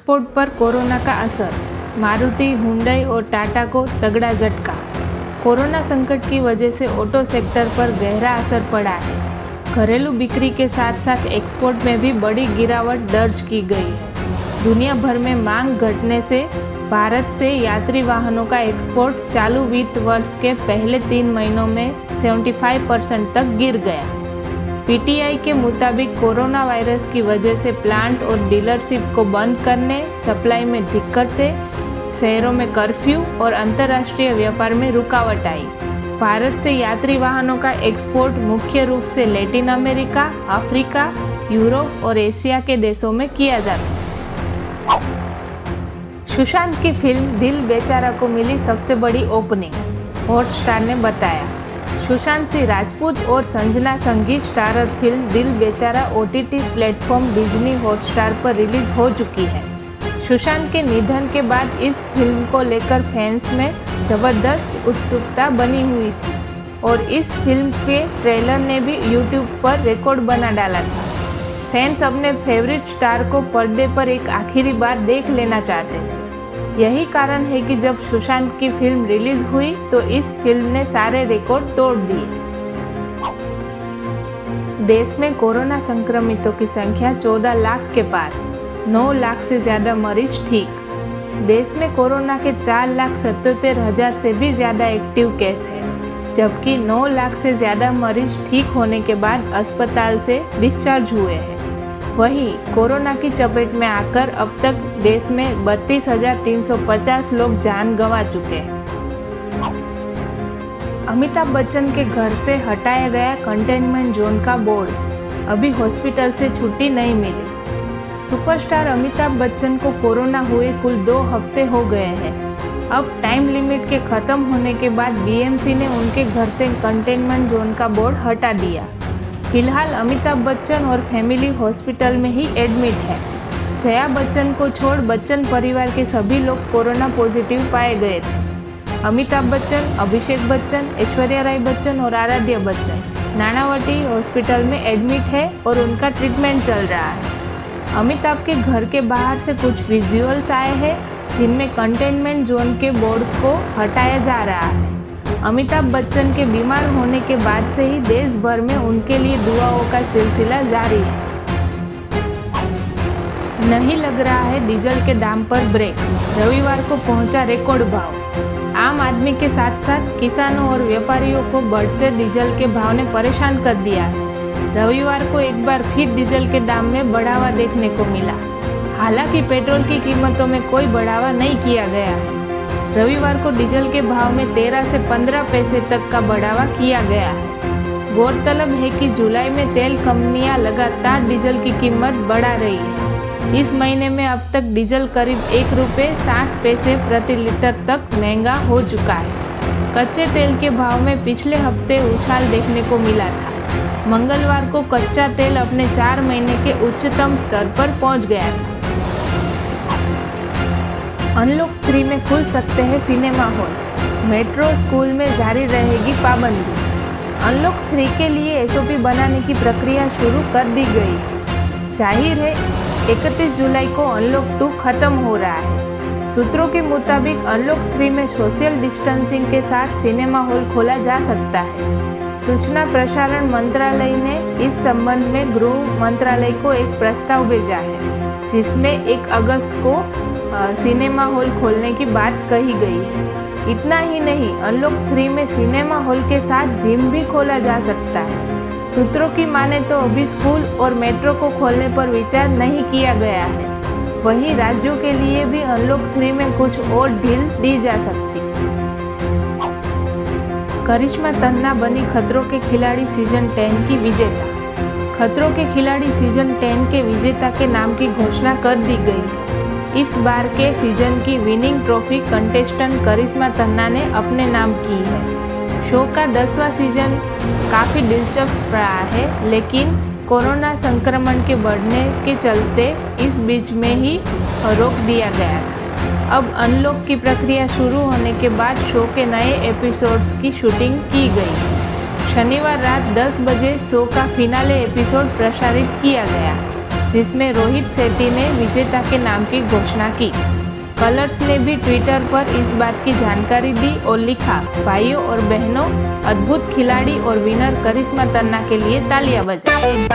Export पर corona का असर, मारुति, हुंडई और टाटा को तगड़ा झटका। कोरोना संकट की वजह से ऑटो सेक्टर पर गहरा असर पड़ा है। घरेलू बिक्री के साथ साथ एक्सपोर्ट में भी बड़ी गिरावट दर्ज की गई है। दुनिया भर में मांग घटने से भारत से यात्री वाहनों का एक्सपोर्ट चालू वित्त वर्ष के पहले 3 महीनों में 75% तक गिर गया। पीटीआई के मुताबिक कोरोना वायरस की वजह से प्लांट और डीलरशिप को बंद करने, सप्लाई में दिक्कतें, शहरों में कर्फ्यू और अंतर्राष्ट्रीय व्यापार में रुकावट आई। भारत से यात्री वाहनों का एक्सपोर्ट मुख्य रूप से लैटिन अमेरिका, अफ्रीका, यूरोप और एशिया के देशों में किया जाता है। सुशांत की फिल्म दिल बेचारा को मिली सबसे बड़ी ओपनिंग, हॉटस्टार ने बताया। सुशांत सिंह राजपूत और संजना संघी स्टारर फिल्म दिल बेचारा ओटीटी प्लेटफॉर्म डिज्नी हॉटस्टार पर रिलीज हो चुकी है। सुशांत के निधन के बाद इस फिल्म को लेकर फैंस में जबरदस्त उत्सुकता बनी हुई थी और इस फिल्म के ट्रेलर ने भी यूट्यूब पर रिकॉर्ड बना डाला था। फैंस अपने फेवरेट स्टार को पर्दे पर एक आखिरी बार देख लेना चाहते थे। यही कारण है कि जब सुशांत की फिल्म रिलीज हुई तो इस फिल्म ने सारे रिकॉर्ड तोड़ दिए। देश में कोरोना संक्रमितों की संख्या 14 लाख के पार, 9 लाख से ज्यादा मरीज ठीक। देश में कोरोना के 4,77,000 से भी ज्यादा एक्टिव केस है, जबकि 9 लाख से ज्यादा मरीज ठीक होने के बाद अस्पताल से डिस्चार्ज हुए हैं। वहीं कोरोना की चपेट में आकर अब तक देश में 32,350 लोग जान गंवा चुके हैं। अमिताभ बच्चन के घर से हटाया गया कंटेनमेंट जोन का बोर्ड, अभी हॉस्पिटल से छुट्टी नहीं मिली। सुपरस्टार अमिताभ बच्चन को कोरोना हुए कुल 2 हफ्ते हो गए हैं। अब टाइम लिमिट के खत्म होने के बाद बीएमसी ने उनके घर से कंटेनमेंट जोन का बोर्ड हटा दिया। फिलहाल अमिताभ बच्चन और फैमिली हॉस्पिटल में ही एडमिट है। जया बच्चन को छोड़ बच्चन परिवार के सभी लोग कोरोना पॉजिटिव पाए गए थे। अमिताभ बच्चन, अभिषेक बच्चन, ऐश्वर्या राय बच्चन और आराध्य बच्चन नानावटी हॉस्पिटल में एडमिट है और उनका ट्रीटमेंट चल रहा है। अमिताभ के घर के बाहर से कुछ विजुअल्स आए हैं जिनमें कंटेनमेंट जोन के बोर्ड को हटाया जा रहा है। अमिताभ बच्चन के बीमार होने के बाद से ही देश भर में उनके लिए दुआओं का सिलसिला जारी है। नहीं लग रहा है डीजल के दाम पर ब्रेक, रविवार को पहुंचा रिकॉर्ड भाव। आम आदमी के साथ साथ किसानों और व्यापारियों को बढ़ते डीजल के भाव ने परेशान कर दिया है। रविवार को एक बार फिर डीजल के दाम में बढ़ावा देखने को मिला। हालांकि पेट्रोल की कीमतों में कोई बढ़ावा नहीं किया गया है। रविवार को डीजल के भाव में 13 से 15 पैसे तक का बढ़ावा किया गया है। गौरतलब है कि जुलाई में तेल कंपनियां लगातार डीजल की कीमत बढ़ा रही है। इस महीने में अब तक डीजल करीब ₹1.60 प्रति लीटर तक महंगा हो चुका है। कच्चे तेल के भाव में पिछले हफ्ते उछाल देखने को मिला था। मंगलवार को कच्चा तेल अपने 4 महीने के उच्चतम स्तर पर पहुंच गया था। अनलॉक 3 में खुल सकते हैं सिनेमा हॉल, मेट्रो, स्कूल में जारी रहेगी पाबंदी। अनलॉक 3 के लिए एसओपी बनाने की प्रक्रिया शुरू कर दी गई। जाहिर है 31 जुलाई को अनलॉक 2 खत्म हो रहा है। सूत्रों के मुताबिक अनलॉक 3 में सोशल डिस्टेंसिंग के साथ सिनेमा हॉल खोला जा सकता है। सूचना प्रसारण मंत्रालय ने इस संबंध में गृह मंत्रालय को एक प्रस्ताव भेजा है, जिसमें 1 अगस्त को सिनेमा हॉल खोलने की बात कही गई है। इतना ही नहीं, अनलॉक 3 में सिनेमा हॉल के साथ जिम भी खोला जा सकता है। सूत्रों की माने तो अभी स्कूल और मेट्रो को खोलने पर विचार नहीं किया गया है। वहीं राज्यों के लिए भी अनलॉक 3 में कुछ और ढील दी जा सकती। करिश्मा तन्ना बनी खतरों के खिलाड़ी सीजन 10 की विजेता। खतरों के खिलाड़ी सीजन 10 के विजेता के नाम की घोषणा कर दी गई। इस बार के सीजन की winning trophy contestant Karishma Tanna ने अपने नाम की है। शो का 10वां सीजन काफ़ी दिलचस्प रहा है, लेकिन कोरोना संक्रमण के बढ़ने के चलते इस बीच में ही रोक दिया गया था। अब अनलॉक की प्रक्रिया शुरू होने के बाद शो के नए एपिसोड्स की शूटिंग की गई। शनिवार रात 10 बजे शो का फिनाले एपिसोड प्रसारित किया गया। जिसमें रोहित सेठी ने विजेता के नाम की घोषणा की। कलर्स ने भी ट्विटर पर इस बात की जानकारी दी और लिखा, भाइयों और बहनों, अद्भुत खिलाड़ी और विनर करिश्मा तन्ना के लिए तालियां बजाएं।